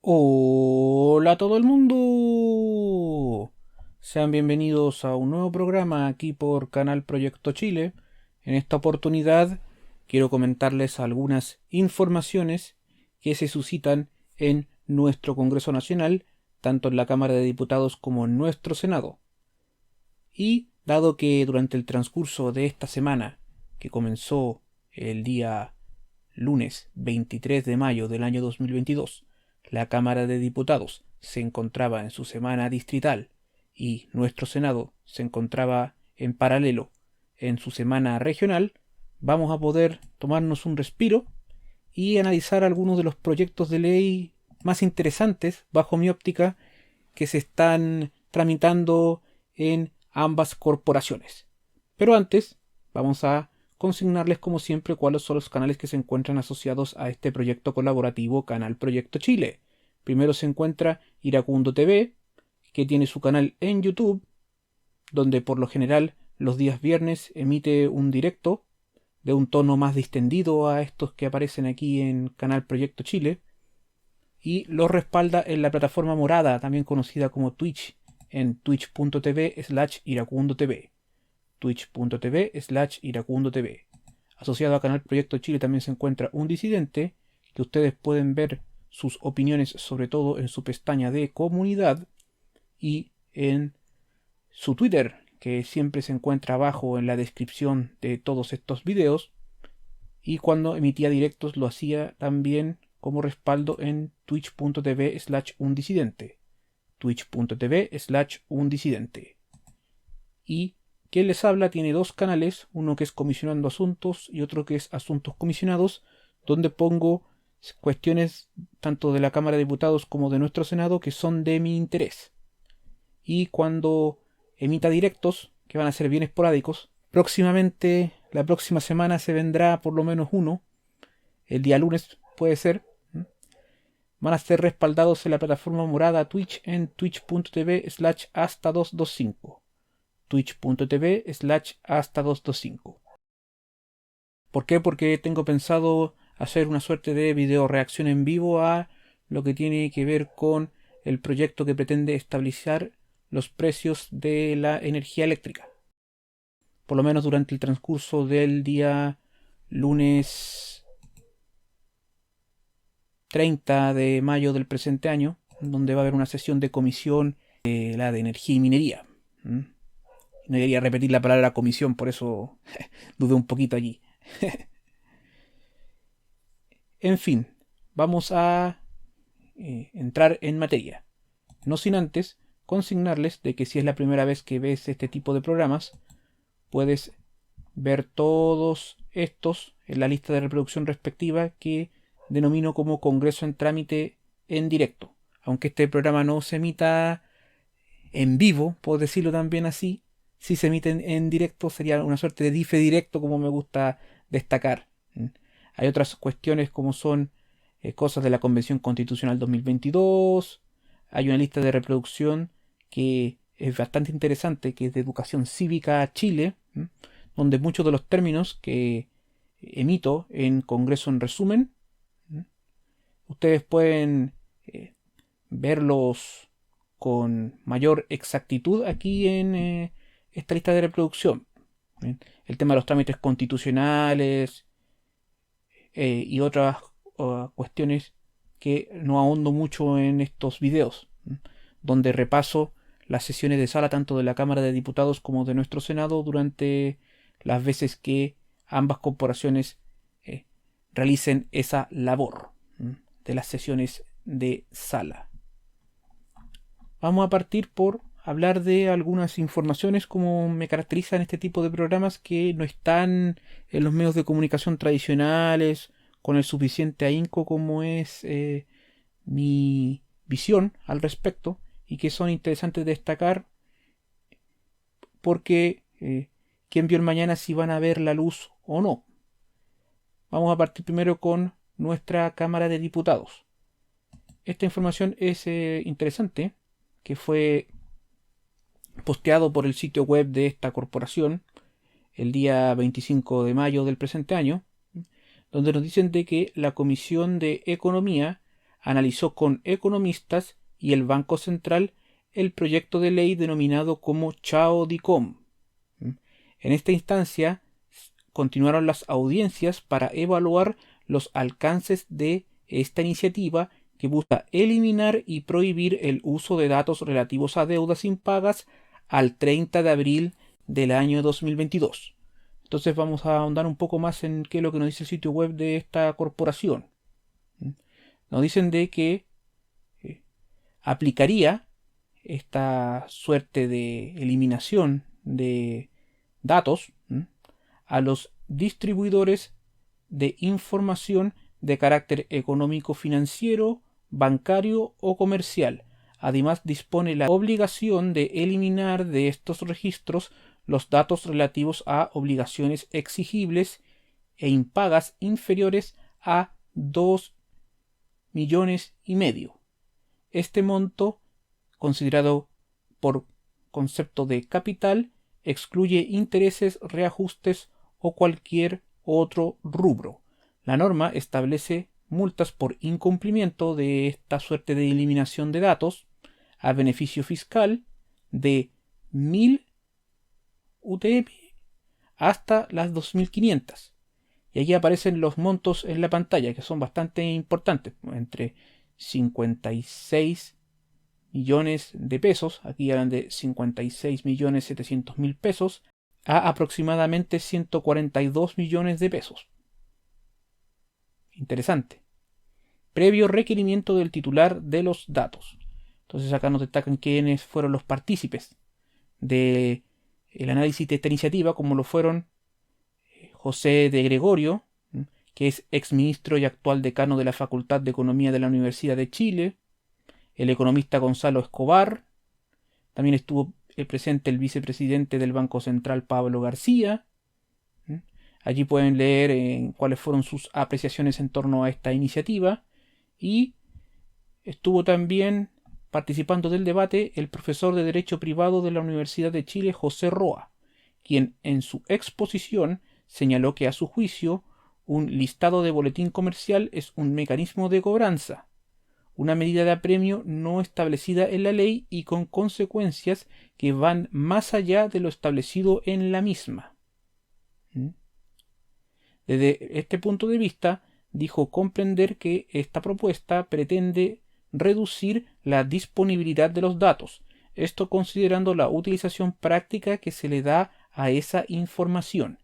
Hola a todo el mundo. Sean bienvenidos a un nuevo programa aquí por Canal Proyecto Chile. En esta oportunidad quiero comentarles algunas informaciones que se suscitan en nuestro Congreso Nacional, tanto en la Cámara de Diputados como en nuestro Senado. Y dado que durante el transcurso de esta semana, que comenzó el día lunes 23 de mayo del año 2022, la Cámara de Diputados se encontraba en su semana distrital y nuestro Senado se encontraba en paralelo en su semana regional, vamos a poder tomarnos un respiro y analizar algunos de los proyectos de ley más interesantes, bajo mi óptica, que se están tramitando en ambas corporaciones. Pero antes, vamos a consignarles como siempre cuáles son los canales que se encuentran asociados a este proyecto colaborativo Canal Proyecto Chile. Primero se encuentra Iracundo TV, que tiene su canal en YouTube, donde por lo general los días viernes emite un directo de un tono más distendido a estos que aparecen aquí en Canal Proyecto Chile, y los respalda en la plataforma morada, también conocida como Twitch, en twitch.tv/iracundotv. Twitch.tv/iracundotv. Asociado a Canal Proyecto Chile también se encuentra Un Disidente, que ustedes pueden ver sus opiniones sobre todo en su pestaña de comunidad y en su Twitter, que siempre se encuentra abajo en la descripción de todos estos videos. Y cuando emitía directos lo hacía también como respaldo en twitch.tv/undisidente. Twitch.tv/undisidente. Y quien les habla tiene dos canales, uno que es Comisionando Asuntos y otro que es Asuntos Comisionados, donde pongo cuestiones tanto de la Cámara de Diputados como de nuestro Senado que son de mi interés. Y cuando emita directos, que van a ser bien esporádicos, próximamente, la próxima semana se vendrá por lo menos uno, el día lunes puede ser, van a ser respaldados en la plataforma morada Twitch en twitch.tv/hasta225. Twitch.tv/hasta225. ¿Por qué? Porque tengo pensado hacer una suerte de video reacción en vivo a lo que tiene que ver con el proyecto que pretende estabilizar los precios de la energía eléctrica. Por lo menos durante el transcurso del día lunes 30 de mayo del presente año, donde va a haber una sesión de comisión de la de energía y minería. ¿Mm? No quería repetir la palabra comisión, por eso dudé un poquito allí. En fin, vamos a entrar en materia. No sin antes consignarles de que si es la primera vez que ves este tipo de programas, puedes ver todos estos en la lista de reproducción respectiva que denomino como Congreso en trámite en directo. Aunque este programa no se emita en vivo, puedo decirlo también así, si se emite en directo sería una suerte de dife directo como me gusta destacar. Hay otras cuestiones como son cosas de la Convención Constitucional 2022, hay una lista de reproducción que es bastante interesante, que es de Educación Cívica Chile, donde muchos de los términos que emito en Congreso en resumen, ustedes pueden verlos con mayor exactitud aquí en esta lista de reproducción. El tema de los trámites constitucionales y otras cuestiones que no ahondo mucho en estos videos, donde repaso las sesiones de sala tanto de la Cámara de Diputados como de nuestro Senado durante las veces que ambas corporaciones realicen esa labor de las sesiones de sala. Vamos a partir por hablar de algunas informaciones como me caracterizan este tipo de programas que no están en los medios de comunicación tradicionales con el suficiente ahínco como es mi visión al respecto y que son interesantes de destacar porque quién vio el mañana si van a ver la luz o no. Vamos a partir primero con nuestra Cámara de Diputados. Esta información es interesante, que fue posteado por el sitio web de esta corporación el día 25 de mayo del presente año, donde nos dicen de que la Comisión de Economía analizó con economistas y el Banco Central el proyecto de ley denominado como Chao-DICOM. En esta instancia continuaron las audiencias para evaluar los alcances de esta iniciativa que busca eliminar y prohibir el uso de datos relativos a deudas impagas al 30 de abril del año 2022. Entonces vamos a ahondar un poco más en qué es lo que nos dice el sitio web de esta corporación. Nos dicen de que aplicaría esta suerte de eliminación de datos a los distribuidores de información de carácter económico, financiero, bancario o comercial. Además, dispone la obligación de eliminar de estos registros los datos relativos a obligaciones exigibles e impagas inferiores a 2,5 millones. Este monto, considerado por concepto de capital, excluye intereses, reajustes o cualquier otro rubro. La norma establece multas por incumplimiento de esta suerte de eliminación de datos a beneficio fiscal de 1.000 UTM hasta las 2.500. Y aquí aparecen los montos en la pantalla, que son bastante importantes, entre 56 millones de pesos, aquí hablan de 56.700.000 pesos, a aproximadamente 142 millones de pesos. Interesante. Previo requerimiento del titular de los datos. Entonces acá nos destacan quiénes fueron los partícipes del análisis de esta iniciativa, como lo fueron José de Gregorio, que es exministro y actual decano de la Facultad de Economía de la Universidad de Chile, el economista Gonzalo Escobar, también estuvo presente el vicepresidente del Banco Central Pablo García. Allí pueden leer cuáles fueron sus apreciaciones en torno a esta iniciativa, y estuvo también participando del debate el profesor de Derecho Privado de la Universidad de Chile, José Roa, quien en su exposición señaló que a su juicio un listado de boletín comercial es un mecanismo de cobranza, una medida de apremio no establecida en la ley y con consecuencias que van más allá de lo establecido en la misma. Desde este punto de vista, dijo comprender que esta propuesta pretende reducir la disponibilidad de los datos, esto considerando la utilización práctica que se le da a esa información.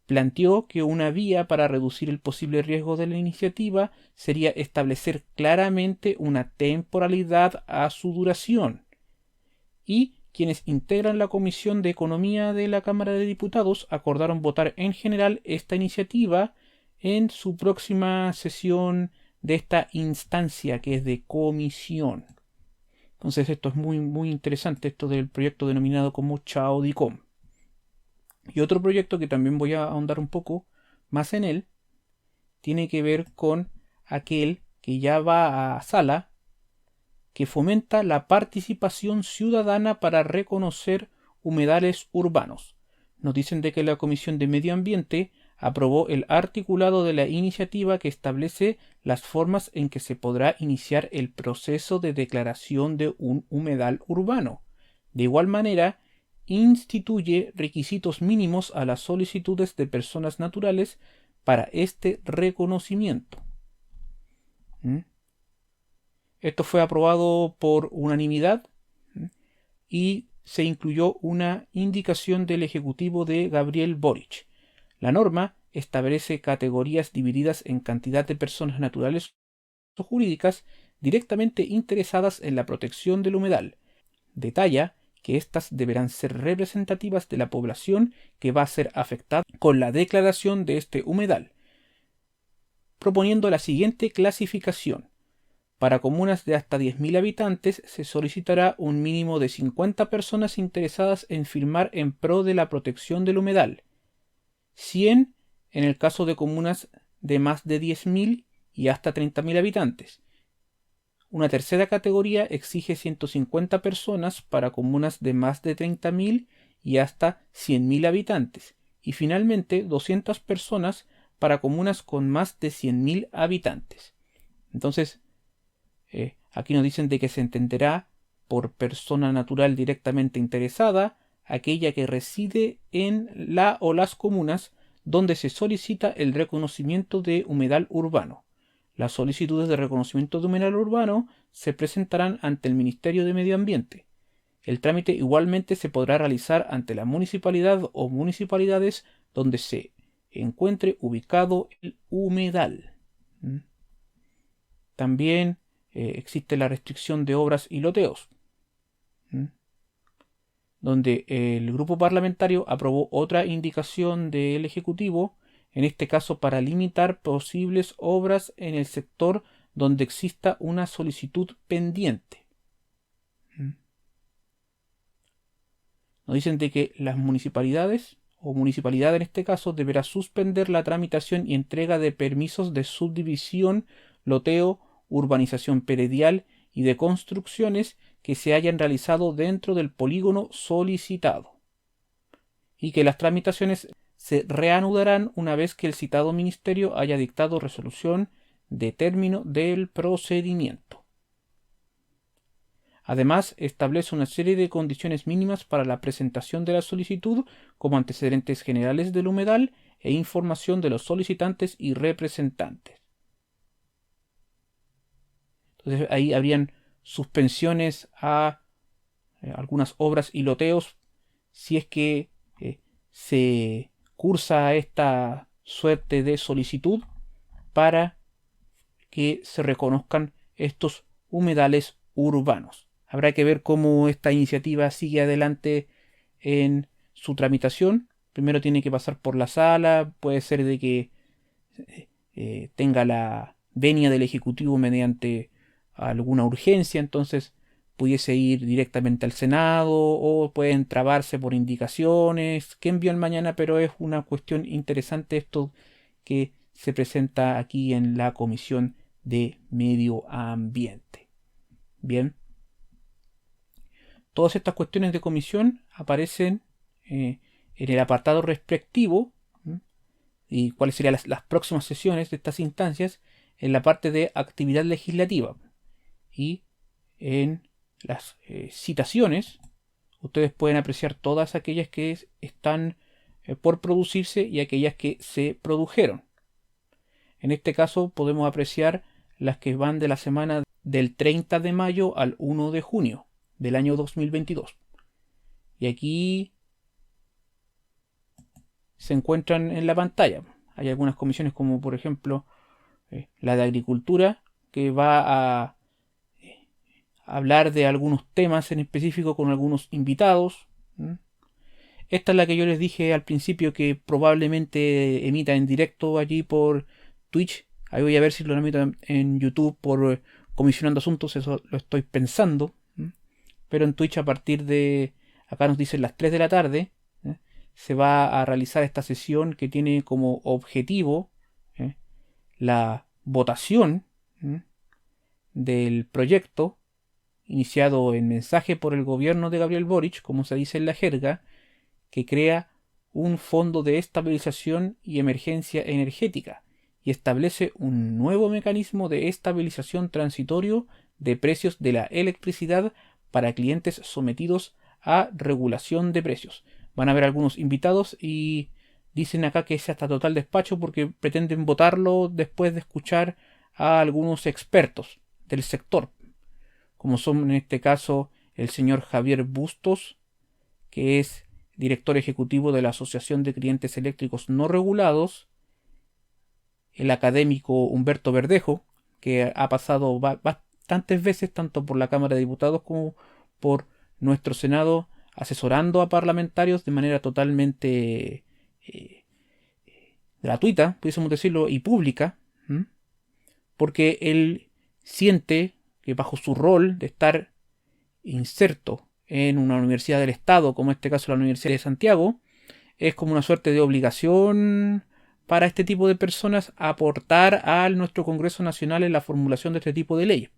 Planteó que una vía para reducir el posible riesgo de la iniciativa sería establecer claramente una temporalidad a su duración, y quienes integran la Comisión de Economía de la Cámara de Diputados acordaron votar en general esta iniciativa en su próxima sesión de esta instancia, que es de comisión. Entonces esto es muy, muy interesante, esto del proyecto denominado como Chao-DICOM. Y otro proyecto que también voy a ahondar un poco más en él, tiene que ver con aquel que ya va a sala, que fomenta la participación ciudadana para reconocer humedales urbanos. Nos dicen de que la Comisión de Medio Ambiente aprobó el articulado de la iniciativa que establece las formas en que se podrá iniciar el proceso de declaración de un humedal urbano. De igual manera, instituye requisitos mínimos a las solicitudes de personas naturales para este reconocimiento. Esto fue aprobado por unanimidad y se incluyó una indicación del Ejecutivo de Gabriel Boric. La norma establece categorías divididas en cantidad de personas naturales o jurídicas directamente interesadas en la protección del humedal. Detalla que éstas deberán ser representativas de la población que va a ser afectada con la declaración de este humedal, proponiendo la siguiente clasificación. Para comunas de hasta 10.000 habitantes se solicitará un mínimo de 50 personas interesadas en firmar en pro de la protección del humedal, 100 en el caso de comunas de más de 10.000 y hasta 30.000 habitantes. Una tercera categoría exige 150 personas para comunas de más de 30.000 y hasta 100.000 habitantes, y finalmente 200 personas para comunas con más de 100.000 habitantes. Entonces, Aquí nos dicen de que se entenderá por persona natural directamente interesada aquella que reside en la o las comunas donde se solicita el reconocimiento de humedal urbano. Las solicitudes de reconocimiento de humedal urbano se presentarán ante el Ministerio de Medio Ambiente. El trámite igualmente se podrá realizar ante la municipalidad o municipalidades donde se encuentre ubicado el humedal. También existe la restricción de obras y loteos, donde el grupo parlamentario aprobó otra indicación del Ejecutivo, en este caso para limitar posibles obras en el sector donde exista una solicitud pendiente. Nos dicen de que las municipalidades, o municipalidad en este caso, deberá suspender la tramitación y entrega de permisos de subdivisión, loteo, urbanización predial y de construcciones que se hayan realizado dentro del polígono solicitado, y que las tramitaciones se reanudarán una vez que el citado ministerio haya dictado resolución de término del procedimiento. Además, establece una serie de condiciones mínimas para la presentación de la solicitud, como antecedentes generales del humedal e información de los solicitantes y representantes. Entonces ahí habrían suspensiones a algunas obras y loteos si es que se cursa esta suerte de solicitud para que se reconozcan estos humedales urbanos. Habrá que ver cómo esta iniciativa sigue adelante en su tramitación. Primero tiene que pasar por la sala, puede ser de que tenga la venia del Ejecutivo mediante alguna urgencia, entonces pudiese ir directamente al Senado o pueden trabarse por indicaciones que envían mañana, pero es una cuestión interesante esto que se presenta aquí en la Comisión de Medio Ambiente. Bien. Todas estas cuestiones de comisión aparecen en el apartado respectivo, y cuáles serían las próximas sesiones de estas instancias en la parte de actividad legislativa. Y en las citaciones ustedes pueden apreciar todas aquellas que están por producirse y aquellas que se produjeron. En este caso podemos apreciar las que van de la semana del 30 de mayo al 1 de junio del año 2022. Y aquí se encuentran en la pantalla. Hay algunas comisiones como por ejemplo la de Agricultura, que va a hablar de algunos temas en específico con algunos invitados. Esta es la que yo les dije al principio que probablemente emita en directo allí por Twitch. Ahí voy a ver si lo emito en YouTube por Comisionando Asuntos, eso lo estoy pensando. Pero en Twitch a partir de, acá nos dicen las 3 de la tarde, se va a realizar esta sesión que tiene como objetivo la votación del proyecto iniciado en mensaje por el gobierno de Gabriel Boric, como se dice en la jerga, que crea un fondo de estabilización y emergencia energética y establece un nuevo mecanismo de estabilización transitorio de precios de la electricidad para clientes sometidos a regulación de precios. Van a haber algunos invitados y dicen acá que es hasta total despacho porque pretenden votarlo después de escuchar a algunos expertos del sector, como son en este caso el señor Javier Bustos, que es director ejecutivo de la Asociación de Clientes Eléctricos No Regulados, el académico Humberto Verdejo, que ha pasado bastantes veces tanto por la Cámara de Diputados como por nuestro Senado asesorando a parlamentarios de manera totalmente gratuita, pudiésemos decirlo, y pública, porque él siente que bajo su rol de estar inserto en una universidad del Estado, como en este caso la Universidad de Santiago, es como una suerte de obligación para este tipo de personas aportar a nuestro Congreso Nacional en la formulación de este tipo de leyes.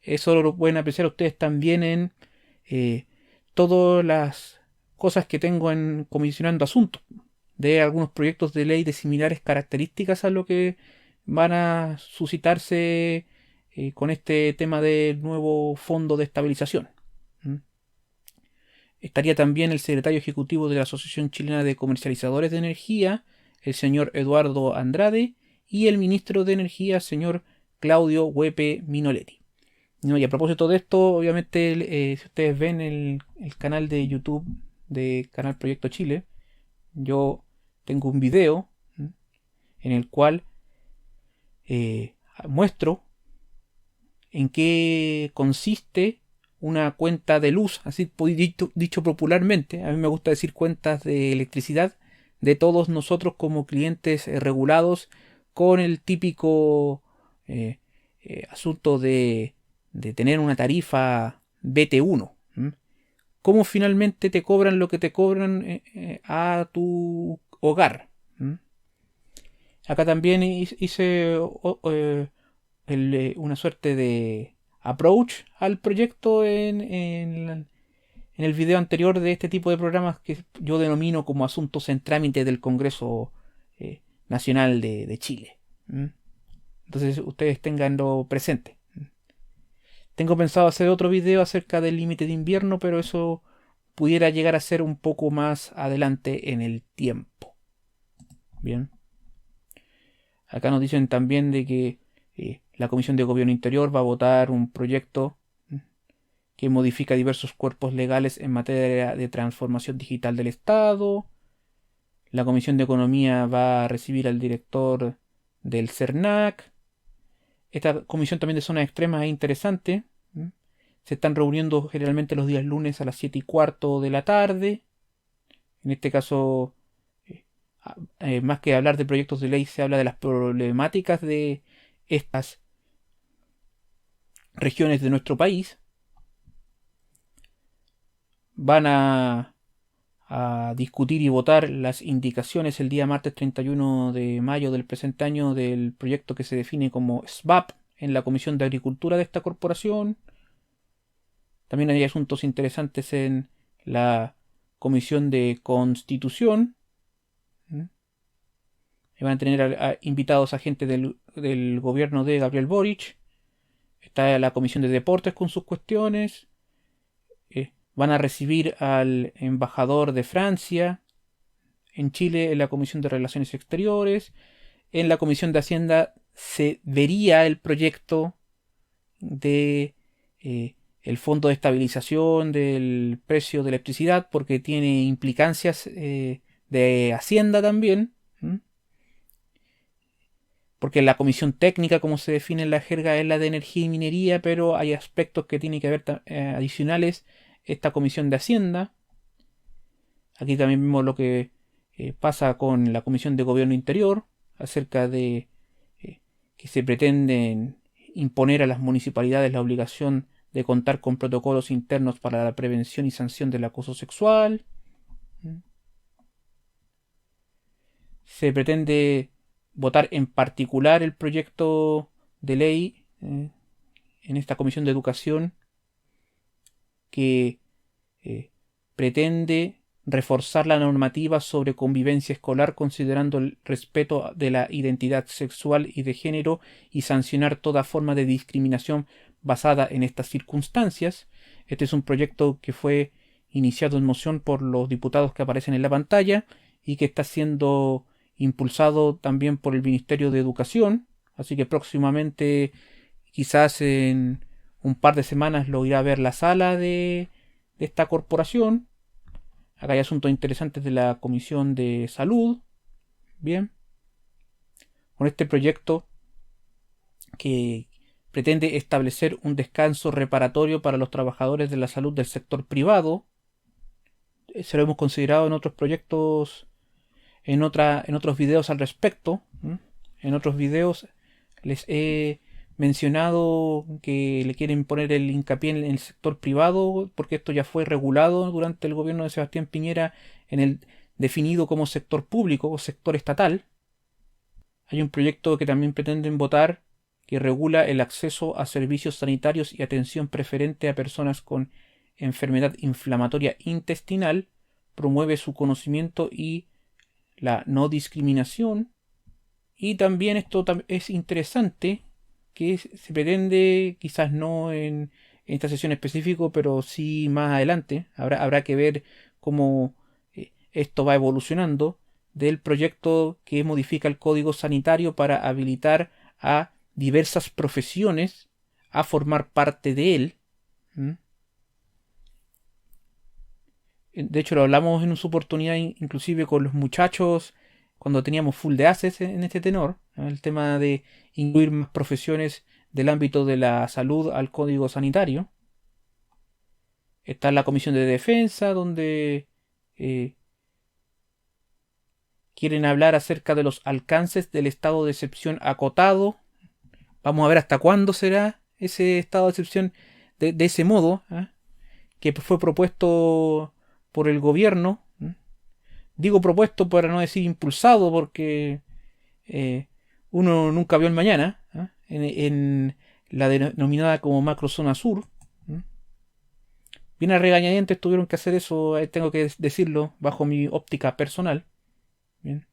Eso lo pueden apreciar ustedes también en todas las cosas que tengo en Comisionando Asuntos, de algunos proyectos de ley de similares características a lo que van a suscitarse con este tema del nuevo fondo de estabilización. ¿Mm? Estaría también el secretario ejecutivo de la Asociación Chilena de Comercializadores de Energía, el señor Eduardo Andrade, y el ministro de Energía, señor Claudio Huepe Minoletti. No, y a propósito de esto, obviamente, si ustedes ven el canal de YouTube de Canal Proyecto Chile, yo tengo un video en el cual muestro en qué consiste una cuenta de luz, así dicho popularmente. A mí me gusta decir cuentas de electricidad de todos nosotros como clientes regulados, con el típico asunto de tener una tarifa BT1. ¿Cómo finalmente te cobran lo que te cobran a tu hogar? Acá también hice una suerte de approach al proyecto en el video anterior de este tipo de programas que yo denomino como asuntos en trámite del Congreso Nacional de Chile. Entonces ustedes tenganlo presente. Tengo pensado hacer otro video acerca del límite de invierno, pero eso pudiera llegar a ser un poco más adelante en el tiempo. Bien. Acá nos dicen también de que la Comisión de Gobierno Interior va a votar un proyecto que modifica diversos cuerpos legales en materia de transformación digital del Estado. La Comisión de Economía va a recibir al director del CERNAC. Esta comisión también de zonas extremas es interesante. Se están reuniendo generalmente los días lunes a las 7:15 de la tarde. En este caso, más que hablar de proyectos de ley, se habla de las problemáticas de estas regiones de nuestro país. Van a discutir y votar las indicaciones el día martes 31 de mayo del presente año del proyecto que se define como SBAP en la Comisión de Agricultura de esta corporación. También hay asuntos interesantes en la Comisión de Constitución. Van a tener invitados a gente del gobierno de Gabriel Boric. Está la Comisión de Deportes con sus cuestiones. Van a recibir al embajador de Francia en Chile en la Comisión de Relaciones Exteriores. En la Comisión de Hacienda se vería el proyecto de el Fondo de Estabilización del Precio de Electricidad, porque tiene implicancias de Hacienda también. Porque la comisión técnica, como se define en la jerga, es la de energía y minería, pero hay aspectos que tienen que ver adicionales esta comisión de Hacienda. Aquí también vemos lo que pasa con la Comisión de Gobierno Interior, acerca de que se pretenden imponer a las municipalidades la obligación de contar con protocolos internos para la prevención y sanción del acoso sexual. Se pretende votar en particular el proyecto de ley en esta Comisión de Educación que pretende reforzar la normativa sobre convivencia escolar considerando el respeto de la identidad sexual y de género y sancionar toda forma de discriminación basada en estas circunstancias. Este es un proyecto que fue iniciado en moción por los diputados que aparecen en la pantalla y que está siendo impulsado también por el Ministerio de Educación, así que próximamente, quizás en un par de semanas, lo irá a ver la sala de esta corporación. Acá hay asuntos interesantes de la Comisión de Salud. Bien. Con este proyecto que pretende establecer un descanso reparatorio para los trabajadores de la salud del sector privado. Se lo hemos considerado en otros proyectos, en otros videos al respecto. En otros videos les he mencionado que le quieren poner el hincapié en el sector privado, porque esto ya fue regulado durante el gobierno de Sebastián Piñera en el definido como sector público o sector estatal. Hay un proyecto que también pretenden votar que regula el acceso a servicios sanitarios y atención preferente a personas con enfermedad inflamatoria intestinal, promueve su conocimiento y la no discriminación. Y también esto es interesante que se pretende, quizás no en esta sesión específico, pero sí más adelante. Habrá que ver cómo esto va evolucionando, del proyecto que modifica el código sanitario para habilitar a diversas profesiones a formar parte de él. ¿Mm? De hecho, lo hablamos en su oportunidad inclusive con los muchachos cuando teníamos full de haces en este tenor, ¿no? El tema de incluir más profesiones del ámbito de la salud al código sanitario. Está la Comisión de Defensa, donde eh, quieren hablar acerca de los alcances del estado de excepción acotado. Vamos a ver hasta cuándo será ese estado de excepción de ese modo, ¿eh? Que fue propuesto por el gobierno. ¿Eh? Digo propuesto para no decir impulsado, porque eh, uno nunca vio el mañana, ¿eh? En la denominada como macrozona sur. ¿Eh? Bien a regañadientes tuvieron que hacer eso, tengo que decirlo, bajo mi óptica personal. Bien.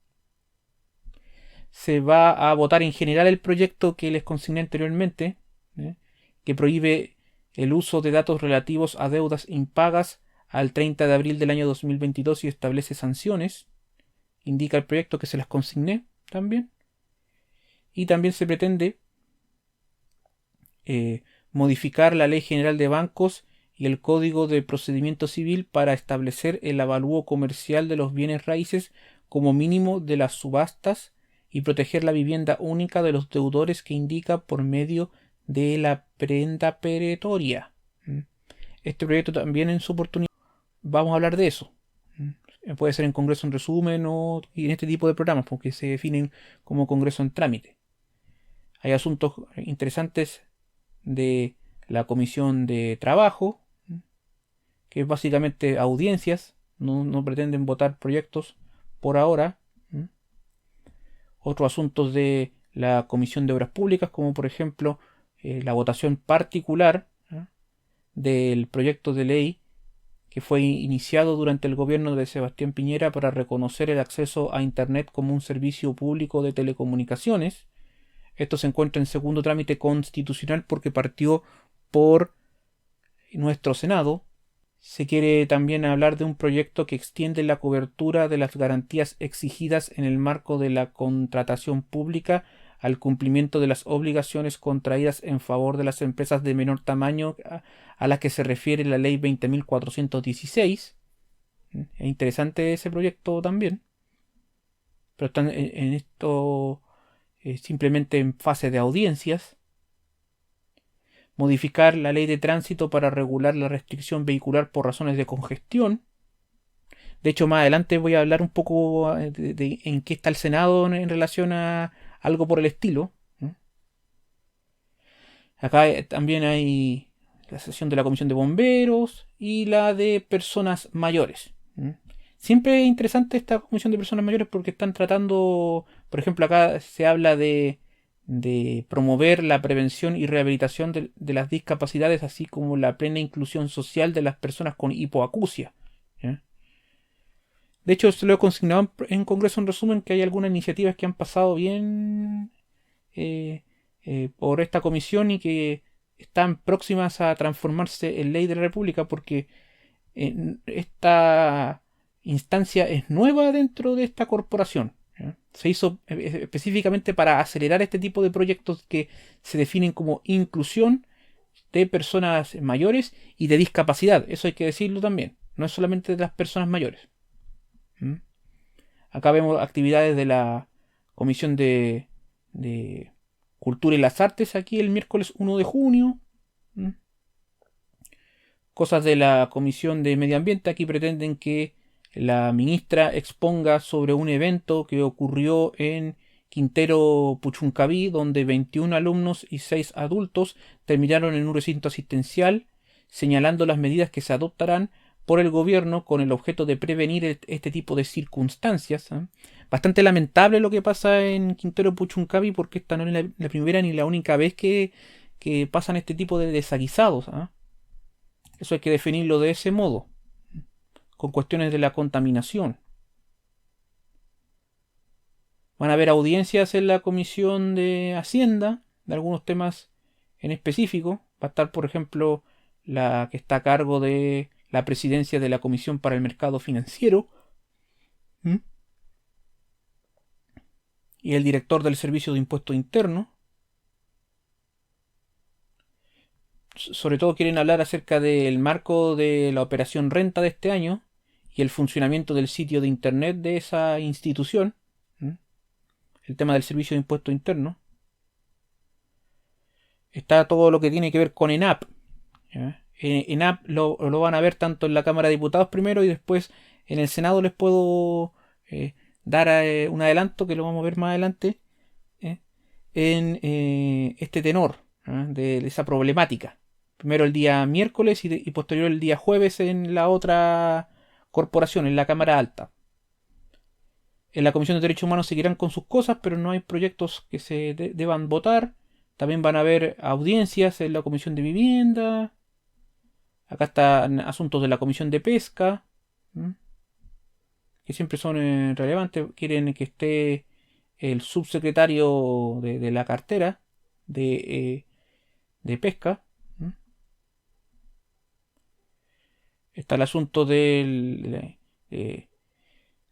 Se va a votar en general el proyecto que les consigné anteriormente, ¿eh? Que prohíbe el uso de datos relativos a deudas impagas al 30 de abril del año 2022 y establece sanciones. Indica el proyecto que se las consigné también. Y también se pretende modificar la Ley General de Bancos y el Código de Procedimiento Civil para establecer el avalúo comercial de los bienes raíces como mínimo de las subastas y proteger la vivienda única de los deudores que indica por medio de la prenda perentoria. Este proyecto también en su oportunidad vamos a hablar de eso. Puede ser en Congreso en resumen o en este tipo de programas porque se definen como Congreso en trámite. Hay asuntos interesantes de la Comisión de Trabajo, que es básicamente audiencias, no pretenden votar proyectos por ahora. Otros asuntos de la Comisión de Obras Públicas, como por ejemplo la votación particular del proyecto de ley que fue iniciado durante el gobierno de Sebastián Piñera para reconocer el acceso a Internet como un servicio público de telecomunicaciones. Esto se encuentra en segundo trámite constitucional porque partió por nuestro Senado. Se quiere también hablar de un proyecto que extiende la cobertura de las garantías exigidas en el marco de la contratación pública al cumplimiento de las obligaciones contraídas en favor de las empresas de menor tamaño a las que se refiere la ley 20.416. Es interesante ese proyecto también. Pero están en esto simplemente en fase de audiencias. Modificar la ley de tránsito para regular la restricción vehicular por razones de congestión. De hecho, más adelante voy a hablar un poco de en qué está el Senado en relación a algo por el estilo. Acá también hay la sesión de la Comisión de Bomberos y la de Personas Mayores. Siempre es interesante esta Comisión de Personas Mayores porque están tratando, por ejemplo, acá se habla de promover la prevención y rehabilitación de las discapacidades, así como la plena inclusión social de las personas con hipoacusia. ¿Ya? De hecho, se lo he consignado en Congreso en resumen que hay algunas iniciativas que han pasado bien por esta comisión y que están próximas a transformarse en ley de la República porque esta instancia es nueva dentro de esta corporación. ¿Ya? Se hizo específicamente para acelerar este tipo de proyectos que se definen como inclusión de personas mayores y de discapacidad. Eso hay que decirlo también. No es solamente de las personas mayores. Acá vemos actividades de la Comisión de Cultura y las Artes aquí el miércoles 1 de junio. Cosas de la Comisión de Medio Ambiente. Aquí pretenden que la ministra exponga sobre un evento que ocurrió en Quintero Puchuncaví, donde 21 alumnos y 6 adultos terminaron en un recinto asistencial, señalando las medidas que se adoptarán por el gobierno con el objeto de prevenir este tipo de circunstancias. Bastante lamentable lo que pasa en Quintero Puchuncaví porque esta no es la primera ni la única vez que pasan este tipo de desaguisados. Eso hay que definirlo de ese modo, con cuestiones de la contaminación. Van a haber audiencias en la Comisión de Hacienda, de algunos temas en específico. Va a estar, por ejemplo, la que está a cargo de la presidencia de la Comisión para el Mercado Financiero. ¿Mm? Y el director del Servicio de Impuesto Interno. Sobre todo quieren hablar acerca del marco de la operación renta de este año y el funcionamiento del sitio de internet de esa institución. ¿Mm? El tema del Servicio de Impuesto Interno. Está todo lo que tiene que ver con ENAP. ENAP lo van a ver tanto en la Cámara de Diputados primero y después en el Senado. Les puedo dar un adelanto que lo vamos a ver más adelante en este tenor de esa problemática. Primero el día miércoles y posterior el día jueves en la otra corporación, en la Cámara Alta. En la Comisión de Derechos Humanos seguirán con sus cosas, pero no hay proyectos que se deban votar. También van a haber audiencias en la Comisión de Vivienda. Acá están asuntos de la Comisión de Pesca, que siempre son relevantes. Quieren que esté el subsecretario de la cartera de Pesca. Está el asunto de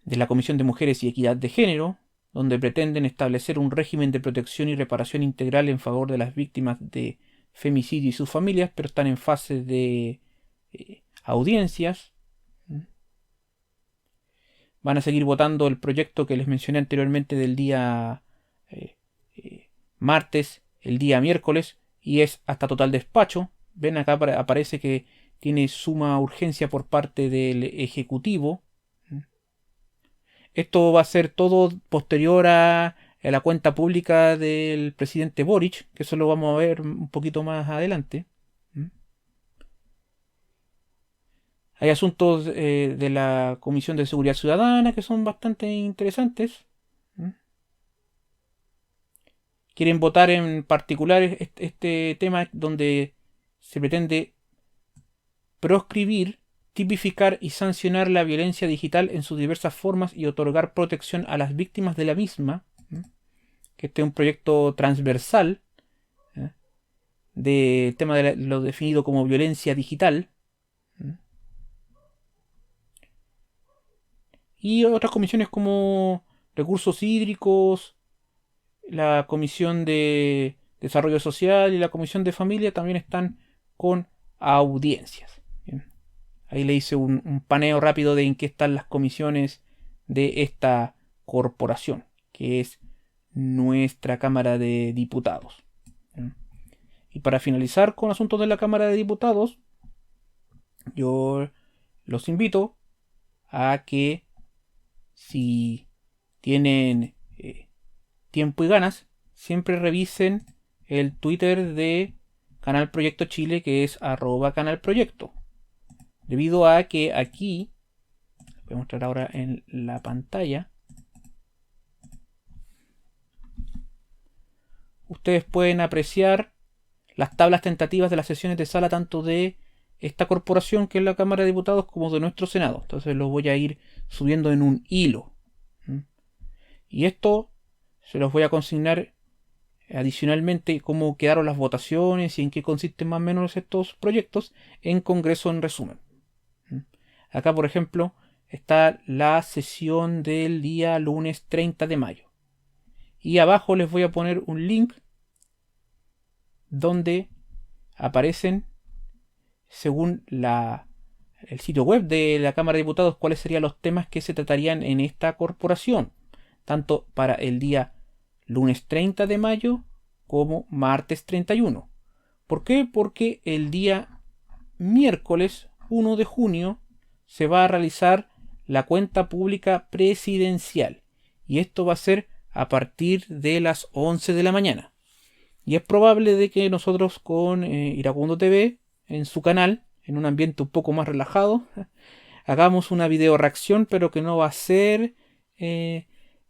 la Comisión de Mujeres y Equidad de Género, donde pretenden establecer un régimen de protección y reparación integral en favor de las víctimas de femicidio y sus familias, pero están en fase de audiencias. Van a seguir votando el proyecto que les mencioné anteriormente del día martes, el día miércoles, y es hasta total despacho. Ven acá, aparece que tiene suma urgencia por parte del Ejecutivo. Esto va a ser todo posterior a la cuenta pública del presidente Boric, que eso lo vamos a ver un poquito más adelante. Hay asuntos de la Comisión de Seguridad Ciudadana que son bastante interesantes. Quieren votar en particular este tema donde se pretende proscribir, tipificar y sancionar la violencia digital en sus diversas formas y otorgar protección a las víctimas de la misma. Que este es un proyecto transversal de tema de lo definido como violencia digital. Y otras comisiones como recursos hídricos, la Comisión de Desarrollo Social y la Comisión de Familia también están con audiencias. Bien. Ahí le hice un paneo rápido de en qué están las comisiones de esta corporación, que es nuestra Cámara de Diputados. Bien. Y para finalizar con asuntos de la Cámara de Diputados, yo los invito a que si tienen tiempo y ganas, siempre revisen el Twitter de Canal Proyecto Chile, que es @canalproyecto. Debido a que aquí, voy a mostrar ahora en la pantalla, ustedes pueden apreciar las tablas tentativas de las sesiones de sala tanto de esta corporación que es la Cámara de Diputados como de nuestro Senado. Entonces lo voy a ir subiendo en un hilo. Y esto se los voy a consignar adicionalmente cómo quedaron las votaciones y en qué consisten más o menos estos proyectos en Congreso en resumen. Acá, por ejemplo, está la sesión del día lunes 30 de mayo. Y abajo les voy a poner un link donde aparecen, según el sitio web de la Cámara de Diputados, cuáles serían los temas que se tratarían en esta corporación, tanto para el día lunes 30 de mayo como martes 31. ¿Por qué? Porque el día miércoles 1 de junio se va a realizar la cuenta pública presidencial y esto va a ser a partir de las 11 de la mañana. Y es probable de que nosotros con Iracundo TV en su canal, en un ambiente un poco más relajado, hagamos una video reacción, pero que no va a ser en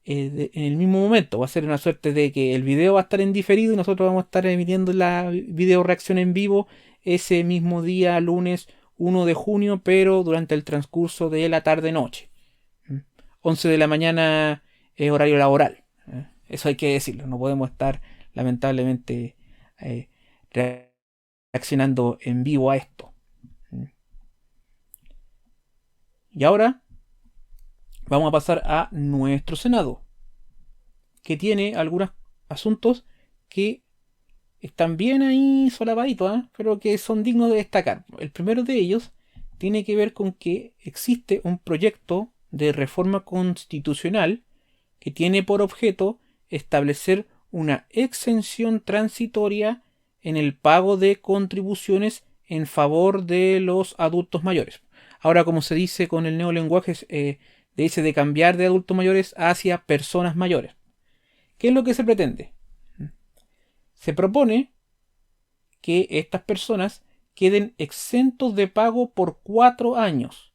el mismo momento. Va a ser una suerte de que el video va a estar en diferido y nosotros vamos a estar emitiendo la video reacción en vivo ese mismo día, lunes 1 de junio, pero durante el transcurso de la tarde-noche. 11 de la mañana es horario laboral. Eso hay que decirlo, no podemos estar lamentablemente reaccionando en vivo a esto. Y ahora vamos a pasar a nuestro Senado, que tiene algunos asuntos que están bien ahí solapaditos, pero que son dignos de destacar. El primero de ellos tiene que ver con que existe un proyecto de reforma constitucional que tiene por objeto establecer una exención transitoria en el pago de contribuciones en favor de los adultos mayores. Ahora, como se dice con el neolenguaje, dice de cambiar de adultos mayores hacia personas mayores. ¿Qué es lo que se pretende? Se propone que estas personas queden exentos de pago por 4 años,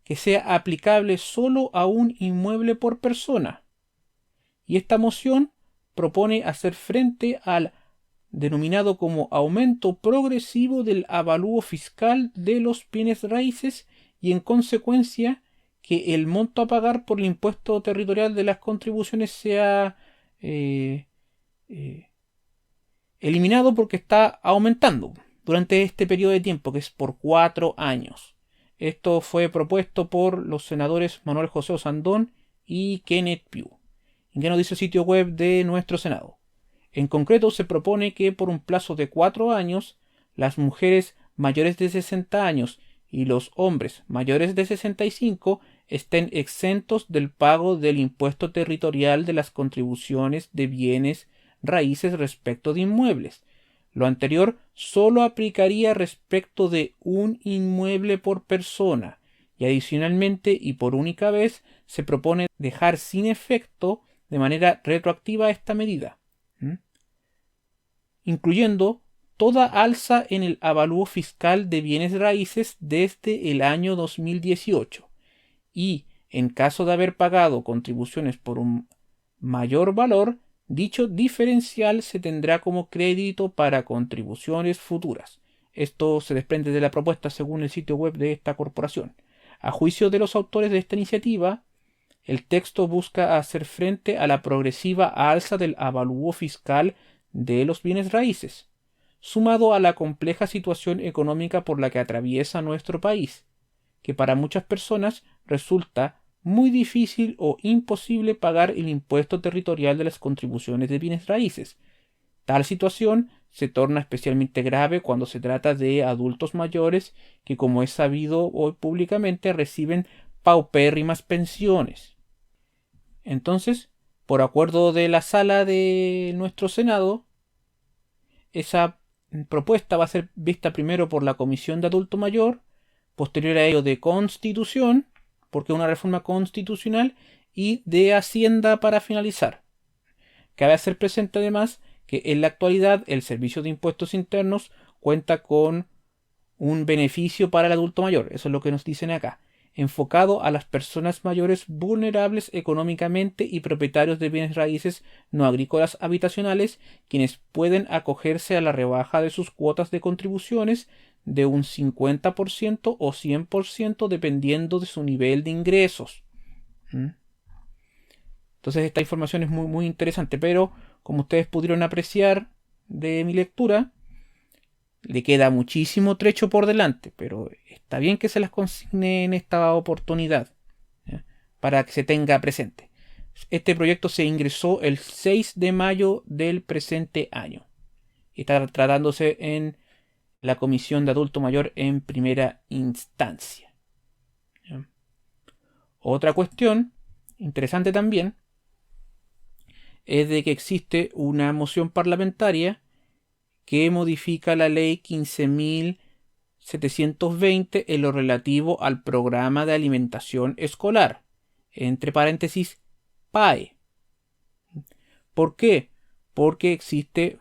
que sea aplicable solo a un inmueble por persona. Y esta moción propone hacer frente al denominado como aumento progresivo del avalúo fiscal de los bienes raíces y en consecuencia que el monto a pagar por el impuesto territorial de las contribuciones sea eliminado porque está aumentando durante este periodo de tiempo que es por 4 años. Esto fue propuesto por los senadores Manuel José Osandón y Kenneth Pugh. ¿Y qué nos dice el sitio web de nuestro Senado? En concreto, se propone que por un plazo de 4 años, las mujeres mayores de 60 años y los hombres mayores de 65 estén exentos del pago del impuesto territorial de las contribuciones de bienes raíces respecto de inmuebles. Lo anterior solo aplicaría respecto de un inmueble por persona y adicionalmente y por única vez se propone dejar sin efecto de manera retroactiva esta medida, incluyendo toda alza en el avalúo fiscal de bienes raíces desde el año 2018 y, en caso de haber pagado contribuciones por un mayor valor, dicho diferencial se tendrá como crédito para contribuciones futuras. Esto se desprende de la propuesta según el sitio web de esta corporación. A juicio de los autores de esta iniciativa, el texto busca hacer frente a la progresiva alza del avalúo fiscal de los bienes raíces, sumado a la compleja situación económica por la que atraviesa nuestro país, que para muchas personas resulta muy difícil o imposible pagar el impuesto territorial de las contribuciones de bienes raíces. Tal situación se torna especialmente grave cuando se trata de adultos mayores que, como es sabido hoy públicamente, reciben paupérrimas pensiones. Entonces, por acuerdo de la sala de nuestro Senado, esa propuesta va a ser vista primero por la Comisión de Adulto Mayor, posterior a ello de Constitución, porque es una reforma constitucional, y de Hacienda para finalizar. Cabe hacer presente además que en la actualidad el Servicio de Impuestos Internos cuenta con un beneficio para el adulto mayor, eso es lo que nos dicen acá, enfocado a las personas mayores vulnerables económicamente y propietarios de bienes raíces no agrícolas habitacionales, quienes pueden acogerse a la rebaja de sus cuotas de contribuciones de un 50% o 100% dependiendo de su nivel de ingresos. Entonces esta información es muy, muy interesante, pero como ustedes pudieron apreciar de mi lectura, le queda muchísimo trecho por delante, pero está bien que se las consigne en esta oportunidad, ¿ya? Para que se tenga presente. Este proyecto se ingresó el 6 de mayo del presente año y está tratándose en la Comisión de Adulto Mayor en primera instancia, ¿ya? Otra cuestión interesante también es de que existe una moción parlamentaria que modifica la ley 15.720 en lo relativo al programa de alimentación escolar, entre paréntesis PAE. ¿Por qué? Porque existe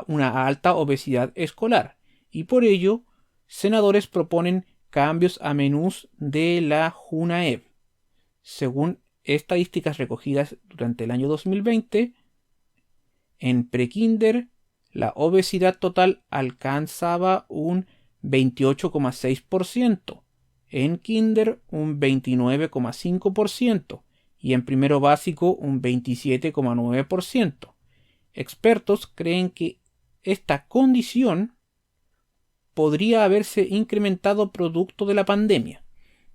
una alta obesidad escolar y por ello senadores proponen cambios a menús de la JUNAEB. Según estadísticas recogidas durante el año 2020, en prekinder la obesidad total alcanzaba un 28,6%, en kinder un 29,5% y en primero básico un 27,9%. expertos creen que esta condición podría haberse incrementado producto de la pandemia.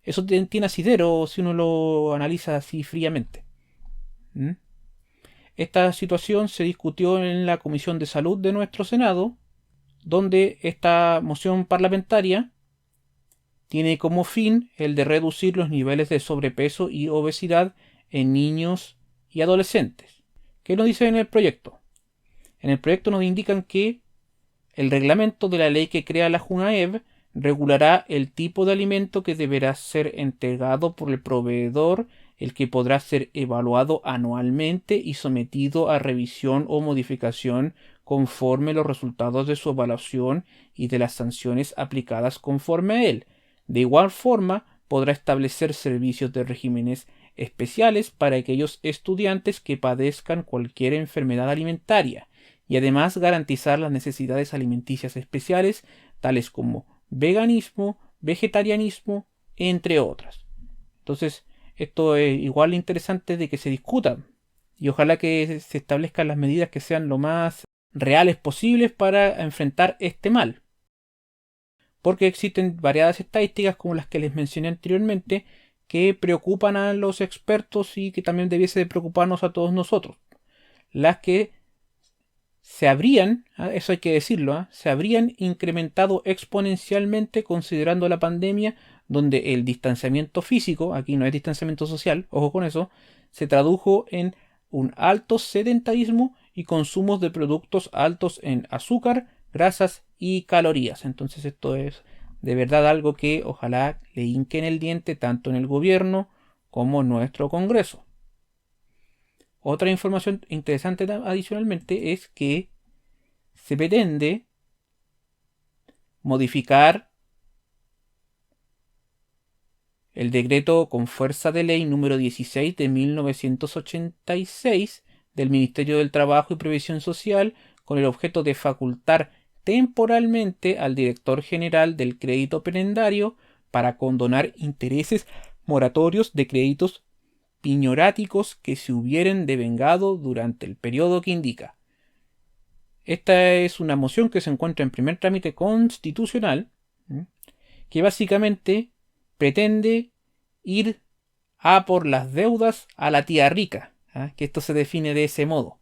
Eso tiene asidero si uno lo analiza así fríamente. ¿Mm? Esta situación se discutió en la Comisión de Salud de nuestro Senado, donde esta moción parlamentaria tiene como fin el de reducir los niveles de sobrepeso y obesidad en niños y adolescentes. ¿Qué nos dice en el proyecto? En el proyecto nos indican que el reglamento de la ley que crea la JUNAEV regulará el tipo de alimento que deberá ser entregado por el proveedor, el que podrá ser evaluado anualmente y sometido a revisión o modificación conforme los resultados de su evaluación y de las sanciones aplicadas conforme a él. De igual forma, podrá establecer servicios de regímenes especiales para aquellos estudiantes que padezcan cualquier enfermedad alimentaria y además garantizar las necesidades alimenticias especiales tales como veganismo, vegetarianismo, entre otras. Entonces, esto es igual interesante de que se discuta y ojalá que se establezcan las medidas que sean lo más reales posibles para enfrentar este mal. Porque existen variadas estadísticas como las que les mencioné anteriormente que preocupan a los expertos y que también debiese de preocuparnos a todos nosotros. Las que se habrían, eso hay que decirlo, se habrían incrementado exponencialmente considerando la pandemia, donde el distanciamiento físico, aquí no es distanciamiento social, ojo con eso, se tradujo en un alto sedentarismo y consumos de productos altos en azúcar, grasas y calorías. Entonces esto es de verdad algo que ojalá le hinquen el diente tanto en el gobierno como en nuestro Congreso. Otra información interesante adicionalmente es que se pretende modificar el decreto con fuerza de ley número 16 de 1986 del Ministerio del Trabajo y Previsión Social con el objeto de facultar temporalmente al director general del crédito prendario para condonar intereses moratorios de créditos piñoráticos que se hubieren devengado durante el periodo que indica. Esta es una moción que se encuentra en primer trámite constitucional, que básicamente pretende ir a por las deudas a la tía rica, que esto se define de ese modo,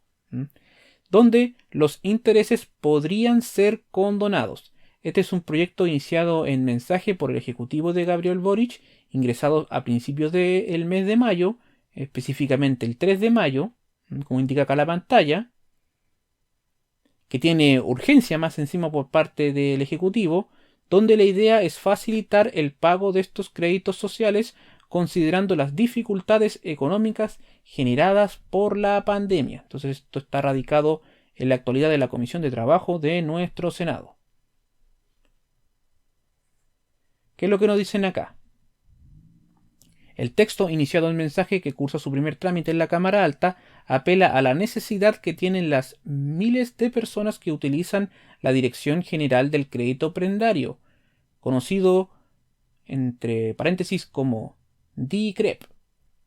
donde los intereses podrían ser condonados. Este es un proyecto iniciado en mensaje por el Ejecutivo de Gabriel Boric, ingresado a principios del mes de mayo, específicamente el 3 de mayo, como indica acá la pantalla, que tiene urgencia más encima por parte del Ejecutivo, donde la idea es facilitar el pago de estos créditos sociales considerando las dificultades económicas generadas por la pandemia. Entonces esto está radicado en la actualidad de la Comisión de Trabajo de nuestro Senado. ¿Qué es lo que nos dicen acá? El texto iniciado en mensaje que cursa su primer trámite en la Cámara Alta apela a la necesidad que tienen las miles de personas que utilizan la Dirección General del Crédito Prendario, conocido entre paréntesis como DICREP,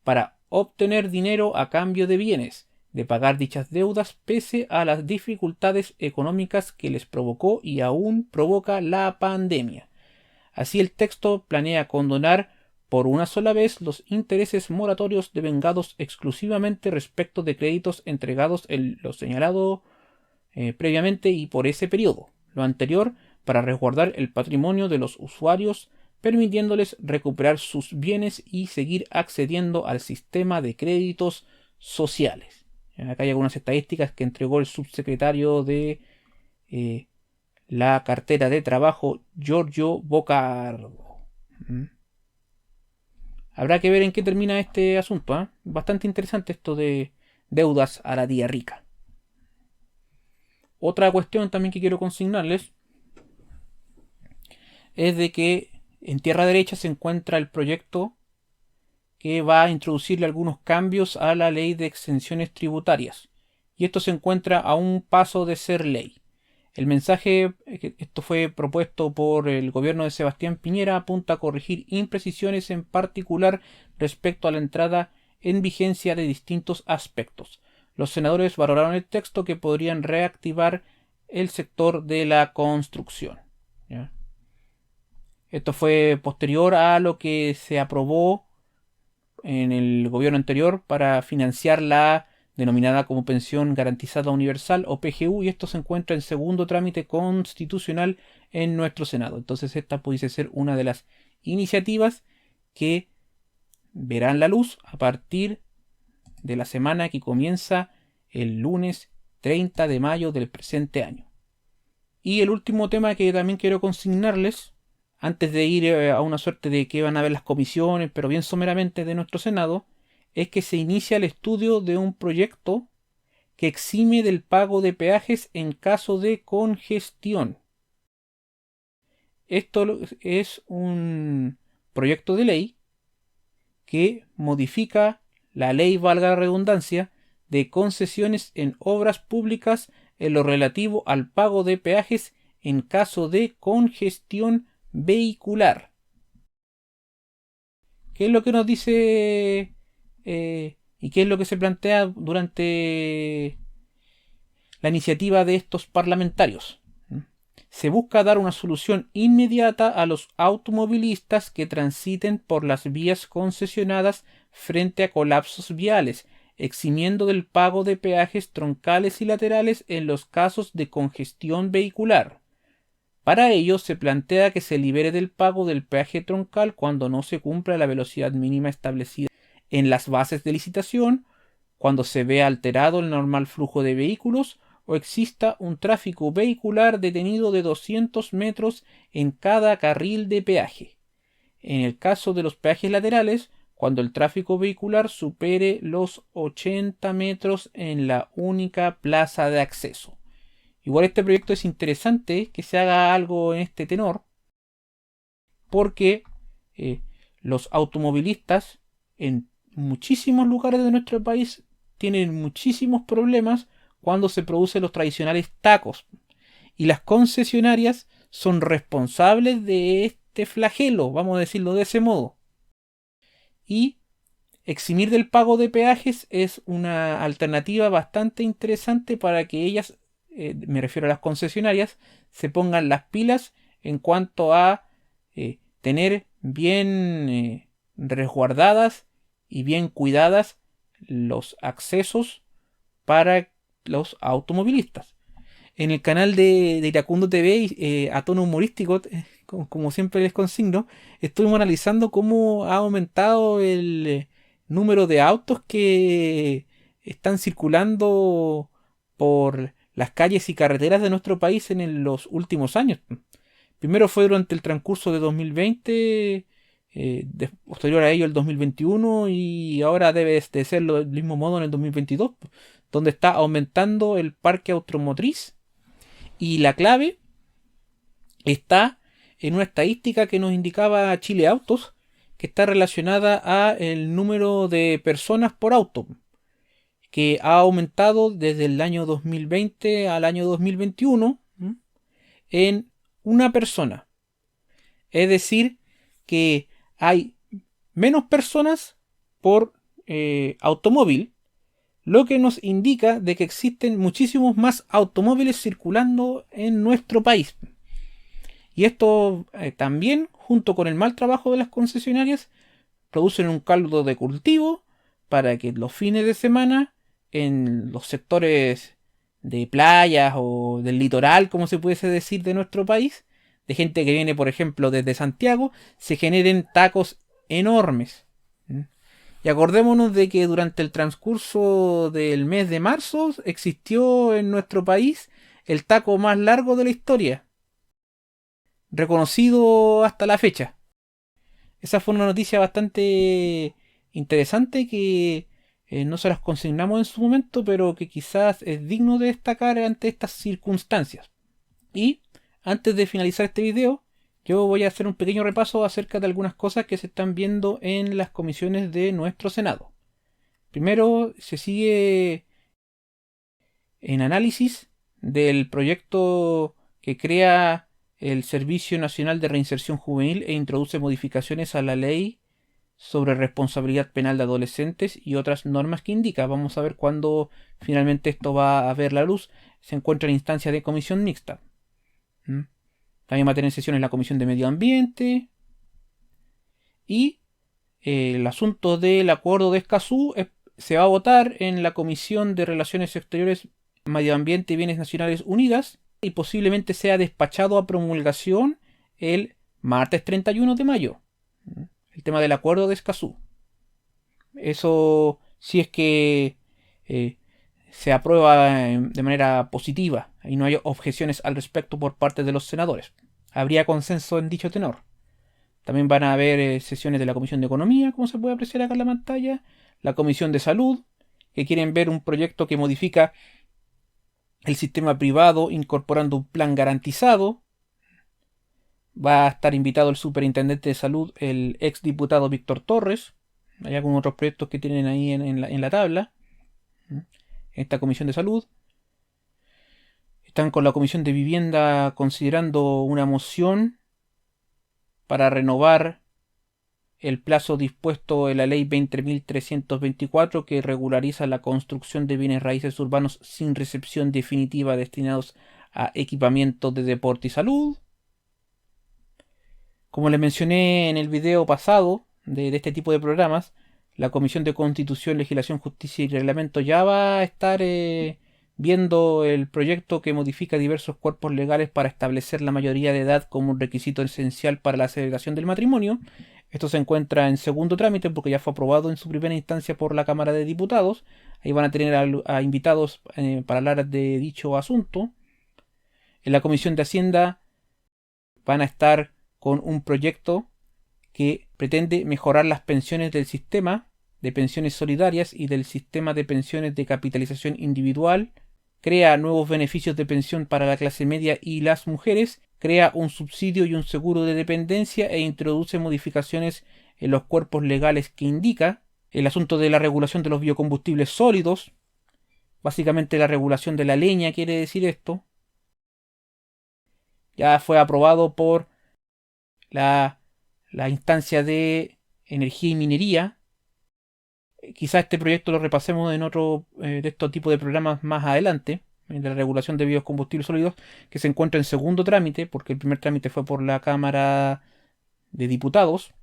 para obtener dinero a cambio de bienes, de pagar dichas deudas pese a las dificultades económicas que les provocó y aún provoca la pandemia. Así el texto planea condonar por una sola vez los intereses moratorios devengados exclusivamente respecto de créditos entregados en lo señalado previamente y por ese periodo, lo anterior para resguardar el patrimonio de los usuarios, permitiéndoles recuperar sus bienes y seguir accediendo al sistema de créditos sociales. Acá hay algunas estadísticas que entregó el subsecretario de la cartera de trabajo, Giorgio Boccardo. Habrá que ver en qué termina este asunto. Bastante interesante esto de deudas a la tía rica. Otra cuestión también que quiero consignarles es de que en tierra derecha se encuentra el proyecto que va a introducirle algunos cambios a la ley de exenciones tributarias. Y esto se encuentra a un paso de ser ley. El mensaje, esto fue propuesto por el gobierno de Sebastián Piñera, apunta a corregir imprecisiones en particular respecto a la entrada en vigencia de distintos aspectos. los senadores valoraron el texto que podrían reactivar el sector de la construcción. ¿Ya? Esto fue posterior a lo que se aprobó en el gobierno anterior para financiar la denominada como Pensión Garantizada Universal o PGU, y esto se encuentra en segundo trámite constitucional en nuestro Senado. Entonces esta pudiese ser una de las iniciativas que verán la luz a partir de la semana que comienza el lunes 30 de mayo del presente año. Y el último tema que también quiero consignarles, antes de ir a una suerte de que van a ver las comisiones, pero bien someramente de nuestro Senado, es que se inicia el estudio de un proyecto que exime del pago de peajes en caso de congestión. Esto es un proyecto de ley que modifica la ley, valga la redundancia, de concesiones en obras públicas en lo relativo al pago de peajes en caso de congestión vehicular. ¿Qué es lo que nos dice y qué es lo que se plantea durante la iniciativa de estos parlamentarios? Se busca dar una solución inmediata a los automovilistas que transiten por las vías concesionadas frente a colapsos viales, eximiendo del pago de peajes troncales y laterales en los casos de congestión vehicular. Para ello se plantea que se libere del pago del peaje troncal cuando no se cumpla la velocidad mínima establecida en las bases de licitación, cuando se vea alterado el normal flujo de vehículos o exista un tráfico vehicular detenido de 200 metros en cada carril de peaje. En el caso de los peajes laterales, cuando el tráfico vehicular supere los 80 metros en la única plaza de acceso. Igual este proyecto es interesante que se haga algo en este tenor, porque los automovilistas en muchísimos lugares de nuestro país tienen muchísimos problemas cuando se producen los tradicionales tacos, y las concesionarias son responsables de este flagelo, vamos a decirlo de ese modo. Y eximir del pago de peajes es una alternativa bastante interesante para que ellas, me refiero a las concesionarias, se pongan las pilas en cuanto a tener bien resguardadas y bien cuidadas los accesos para los automovilistas. En el canal de Iracundo TV, a tono humorístico, como siempre les consigno, estuvimos analizando cómo ha aumentado el número de autos que están circulando por las calles y carreteras de nuestro país en los últimos años. Primero fue durante el transcurso de 2020, posterior a ello el 2021, y ahora debe de ser del mismo modo en el 2022, donde está aumentando el parque automotriz. Y la clave está en una estadística que nos indicaba Chile Autos, que está relacionada a el número de personas por auto, que ha aumentado desde el año 2020 al año 2021 en una persona. Es decir, que hay menos personas por automóvil, lo que nos indica de que existen muchísimos más automóviles circulando en nuestro país. Y esto también, junto con el mal trabajo de las concesionarias, producen un caldo de cultivo para que los fines de semana, en los sectores de playas o del litoral, como se pudiese decir, de nuestro país, de gente que viene, por ejemplo, desde Santiago, se generen tacos enormes. Y acordémonos de que durante el transcurso del mes de marzo existió en nuestro país el taco más largo de la historia, reconocido hasta la fecha. Esa fue una noticia bastante interesante que no se las consignamos en su momento, pero que quizás es digno de destacar ante estas circunstancias. Y antes de finalizar este video, yo voy a hacer un pequeño repaso acerca de algunas cosas que se están viendo en las comisiones de nuestro Senado. Primero, se sigue en análisis del proyecto que crea el Servicio Nacional de Reinserción Juvenil e introduce modificaciones a la ley sobre responsabilidad penal de adolescentes y otras normas que indica. Vamos a ver cuándo finalmente esto va a ver la luz. Se encuentra en instancia de comisión mixta. También va a tener sesiones la Comisión de Medio Ambiente. Y el asunto del acuerdo de Escazú se va a votar en la Comisión de Relaciones Exteriores, Medio Ambiente y Bienes Nacionales Unidas. Y posiblemente sea despachado a promulgación el martes 31 de mayo. El tema del acuerdo de Escazú. Eso si es que se aprueba de manera positiva y no hay objeciones al respecto por parte de los senadores. Habría consenso en dicho tenor. También van a haber sesiones de la Comisión de Economía, como se puede apreciar acá en la pantalla, la Comisión de Salud, que quieren ver un proyecto que modifica el sistema privado incorporando un plan garantizado. Va a estar invitado el superintendente de salud, el ex diputado Víctor Torres. Hay algunos otros proyectos que tienen ahí en la tabla. Esta comisión de salud. Están con la comisión de vivienda considerando una moción para renovar el plazo dispuesto en la ley 20.324 que regulariza la construcción de bienes raíces urbanos sin recepción definitiva destinados a equipamiento de deporte y salud. Como les mencioné en el video pasado de este tipo de programas, la Comisión de Constitución, Legislación, Justicia y Reglamento ya va a estar viendo el proyecto que modifica diversos cuerpos legales para establecer la mayoría de edad como un requisito esencial para la celebración del matrimonio. Esto se encuentra en segundo trámite porque ya fue aprobado en su primera instancia por la Cámara de Diputados. Ahí van a tener a invitados para hablar de dicho asunto. En la Comisión de Hacienda van a estar con un proyecto que pretende mejorar las pensiones del sistema de pensiones solidarias y del sistema de pensiones de capitalización individual, crea nuevos beneficios de pensión para la clase media y las mujeres, crea un subsidio y un seguro de dependencia e introduce modificaciones en los cuerpos legales que indica el asunto de la regulación de los biocombustibles sólidos, básicamente la regulación de la leña quiere decir esto. Ya fue aprobado por la instancia de energía y minería. Quizás este proyecto lo repasemos en otro de estos tipos de programas más adelante, de la regulación de biocombustibles sólidos, que se encuentra en segundo trámite, porque el primer trámite fue por la Cámara de Diputados.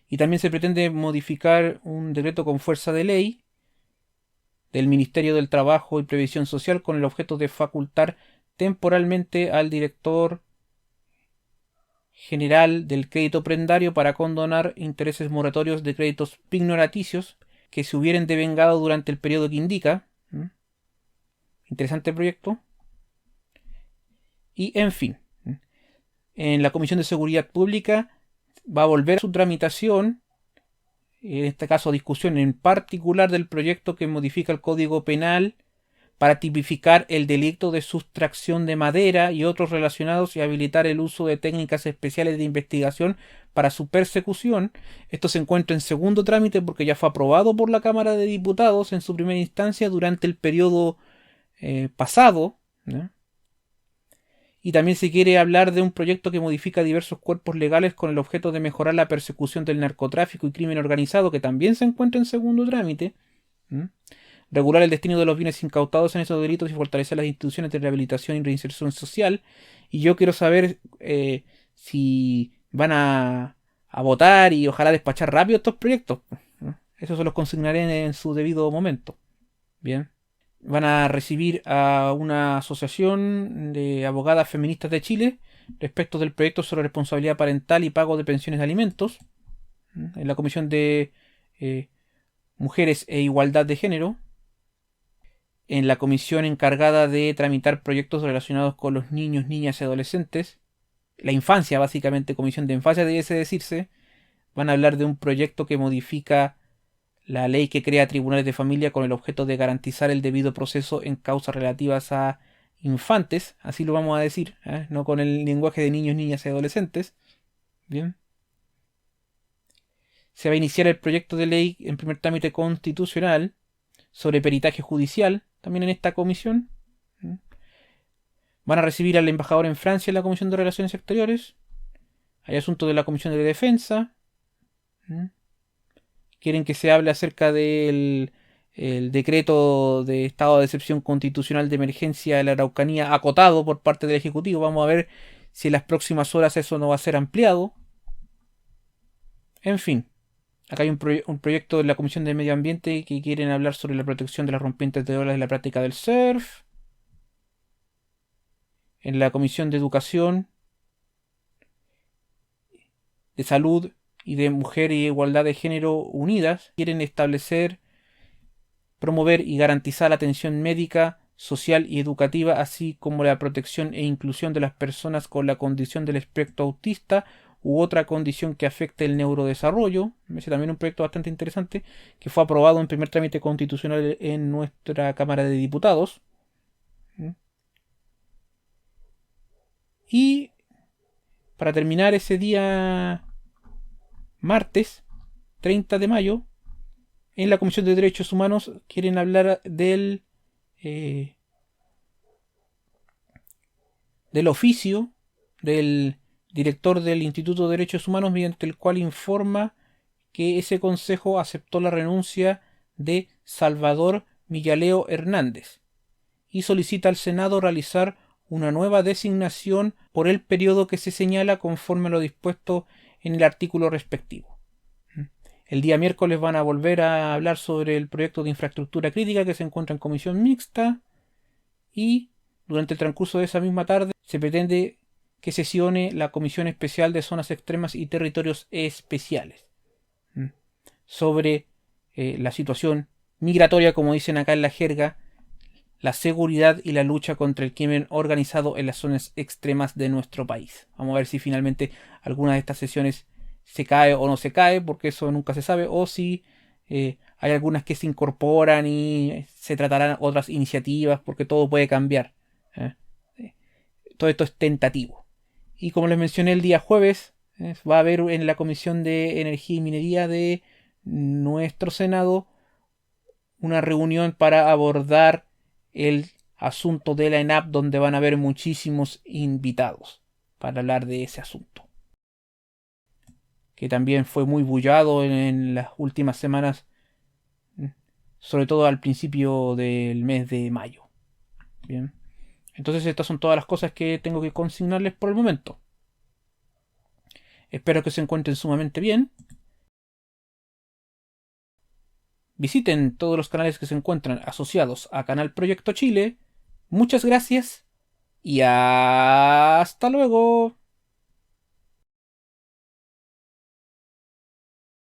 Y también se pretende modificar un decreto con fuerza de ley del Ministerio del Trabajo y Previsión Social con el objeto de facultar temporalmente al director general del crédito prendario para condonar intereses moratorios de créditos pignoraticios que se hubieran devengado durante el periodo que indica. Interesante proyecto. Y en fin, en la Comisión de Seguridad Pública va a volver a su tramitación, en este caso discusión en particular del proyecto que modifica el Código Penal para tipificar el delito de sustracción de madera y otros relacionados y habilitar el uso de técnicas especiales de investigación para su persecución. Esto se encuentra en segundo trámite porque ya fue aprobado por la Cámara de Diputados en su primera instancia durante el periodo pasado, ¿no? Y también se quiere hablar de un proyecto que modifica diversos cuerpos legales con el objeto de mejorar la persecución del narcotráfico y crimen organizado, que también se encuentra en segundo trámite. Regular el destino de los bienes incautados en esos delitos y fortalecer las instituciones de rehabilitación y reinserción social. Y yo quiero saber si van a votar y ojalá despachar rápido estos proyectos. Eso se los consignaré en su debido momento. Bien. Van a recibir a una asociación de abogadas feministas de Chile respecto del proyecto sobre responsabilidad parental y pago de pensiones de alimentos en la Comisión de Mujeres e Igualdad de Género, en la comisión encargada de tramitar proyectos relacionados con los niños, niñas y adolescentes, la infancia básicamente, Comisión de Infancia debe decirse, van a hablar de un proyecto que modifica la ley que crea tribunales de familia con el objeto de garantizar el debido proceso en causas relativas a infantes, así lo vamos a decir, no con el lenguaje de niños, niñas y adolescentes. Bien. Se va a iniciar el proyecto de ley en primer trámite constitucional sobre peritaje judicial, también en esta comisión. Van a recibir al embajador en Francia en la Comisión de Relaciones Exteriores. Hay asuntos de la Comisión de Defensa. ¿Mm? Quieren que se hable acerca del el decreto de estado de excepción constitucional de emergencia de la Araucanía acotado por parte del Ejecutivo. Vamos a ver si en las próximas horas eso no va a ser ampliado. En fin, acá hay un proyecto de la Comisión de Medio Ambiente que quieren hablar sobre la protección de las rompientes de olas y la práctica del surf. En la Comisión de Educación, de Salud y de Mujer y Igualdad de Género unidas quieren establecer, promover y garantizar la atención médica, social y educativa, así como la protección e inclusión de las personas con la condición del espectro autista u otra condición que afecte el neurodesarrollo. Es también un proyecto bastante interesante que fue aprobado en primer trámite constitucional en nuestra Cámara de Diputados. Y para terminar, ese día martes 30 de mayo, en la Comisión de Derechos Humanos quieren hablar eh, del oficio del director del Instituto de Derechos Humanos, mediante el cual informa que ese consejo aceptó la renuncia de Salvador Millaleo Hernández y solicita al Senado realizar una nueva designación por el periodo que se señala conforme a lo dispuesto en el artículo respectivo. El día miércoles van a volver a hablar sobre el proyecto de infraestructura crítica que se encuentra en comisión mixta y durante el transcurso de esa misma tarde se pretende que sesione la Comisión Especial de Zonas Extremas y Territorios Especiales sobre la situación migratoria, como dicen acá en la jerga, la seguridad y la lucha contra el crimen organizado en las zonas extremas de nuestro país. Vamos a ver si finalmente alguna de estas sesiones se cae o no se cae, porque eso nunca se sabe, o si hay algunas que se incorporan y se tratarán otras iniciativas, porque todo puede cambiar. ¿eh? Todo esto es tentativo. Y como les mencioné el día jueves, va a haber en la Comisión de Energía y Minería de nuestro Senado una reunión para abordar el asunto de la ENAP, donde van a haber muchísimos invitados para hablar de ese asunto, que también fue muy bullado en las últimas semanas, sobre todo al principio del mes de mayo. Bien, entonces estas son todas las cosas que tengo que consignarles por el momento. Espero que se encuentren sumamente bien. Visiten todos los canales que se encuentran asociados a Canal Proyecto Chile. Muchas gracias y hasta luego.